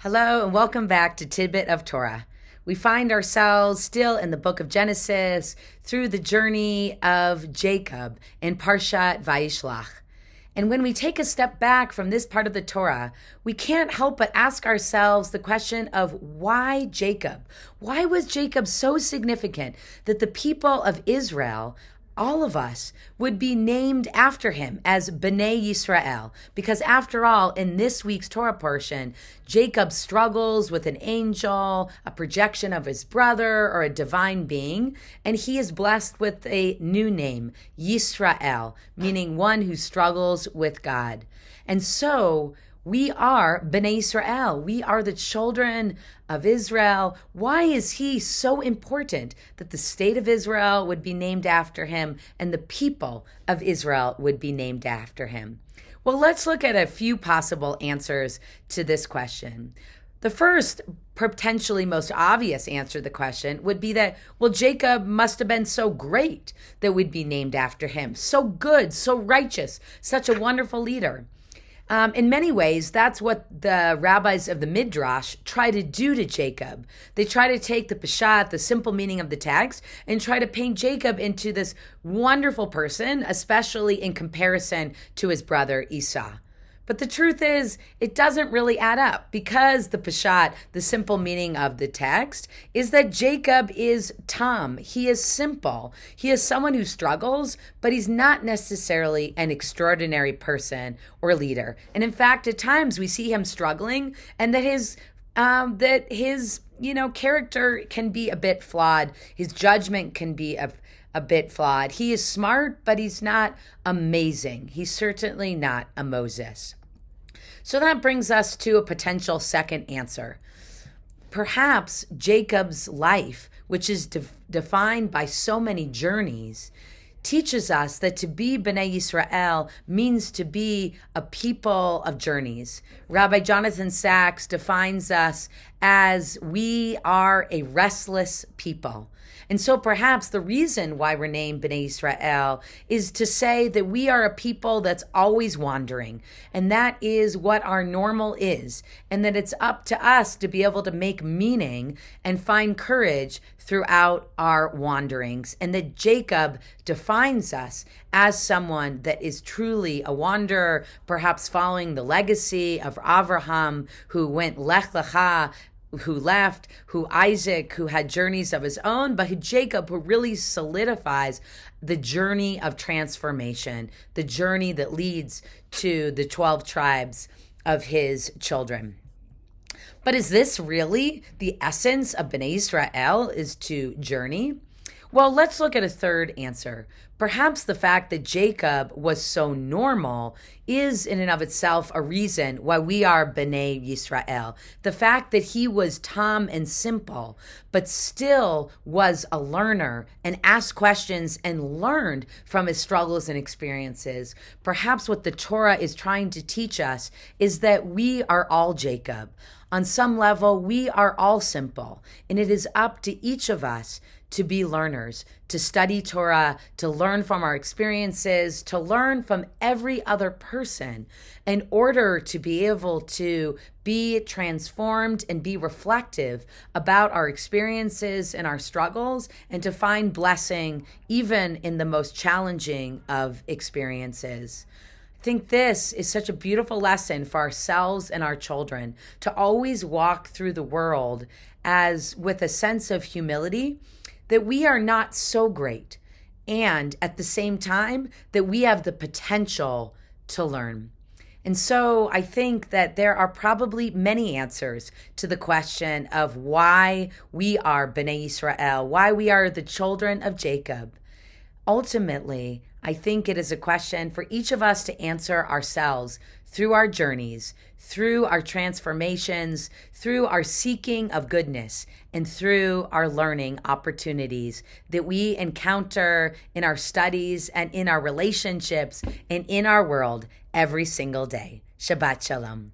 Hello and welcome back to Tidbit of Torah. We find ourselves still in the book of Genesis through the journey of Jacob in Parshat Vayishlach. And when we take a step back from this part of the Torah, we can't help but ask ourselves the question of why Jacob? Why was Jacob so significant that the people of Israel, all of us, would be named after him as Bnei Yisrael? Because after all, in this week's Torah portion, Jacob struggles with an angel, a projection of his brother, or a divine being, and he is blessed with a new name, Yisrael, meaning one who struggles with God. And so we are Bnei Israel. We are the children of Israel. Why is he so important that the state of Israel would be named after him and the people of Israel would be named after him? Well, let's look at a few possible answers to this question. The first, potentially most obvious answer to the question would be that, well, Jacob must have been so great that we'd be named after him. So good, so righteous, such a wonderful leader. In many ways, that's what the rabbis of the Midrash try to do to Jacob. They try to take the Peshat, the simple meaning of the text, and try to paint Jacob into this wonderful person, especially in comparison to his brother Esau. But the truth is, it doesn't really add up, because the Peshat, the simple meaning of the text, is that Jacob is Tam. He is simple. He is someone who struggles, but he's not necessarily an extraordinary person or leader. And in fact, at times we see him struggling, and that his character can be a bit flawed. His judgment can be a bit flawed. He is smart, but he's not amazing. He's certainly not a Moses. So that brings us to a potential second answer. Perhaps Jacob's life, which is defined by so many journeys, teaches us that to be Bnei Yisrael means to be a people of journeys. Rabbi Jonathan Sacks defines us as we are a restless people. And so perhaps the reason why we're named Bnei Yisrael is to say that we are a people that's always wandering. And that is what our normal is. And that it's up to us to be able to make meaning and find courage throughout our wanderings. And that Jacob defines us as someone that is truly a wanderer, perhaps following the legacy of Avraham, who went Lech Lecha, who left, who Isaac, who had journeys of his own, but who Jacob, who really solidifies the journey of transformation, the journey that leads to the 12 tribes of his children. But is this really the essence of Bnei Israel, is to journey? Well, let's look at a third answer. Perhaps the fact that Jacob was so normal is in and of itself a reason why we are Bnei Yisrael. The fact that he was Tam and simple, but still was a learner and asked questions and learned from his struggles and experiences. Perhaps what the Torah is trying to teach us is that we are all Jacob. On some level, we are all simple, and it is up to each of us to be learners, to study Torah, to learn from our experiences, to learn from every other person in order to be able to be transformed and be reflective about our experiences and our struggles, and to find blessing even in the most challenging of experiences. I think this is such a beautiful lesson for ourselves and our children, to always walk through the world as with a sense of humility, that we are not so great, and at the same time that we have the potential to learn. And so I think that there are probably many answers to the question of why we are Bnei Yisrael, why we are the children of Jacob. Ultimately, I think it is a question for each of us to answer ourselves through our journeys, through our transformations, through our seeking of goodness, and through our learning opportunities that we encounter in our studies and in our relationships and in our world every single day. Shabbat Shalom.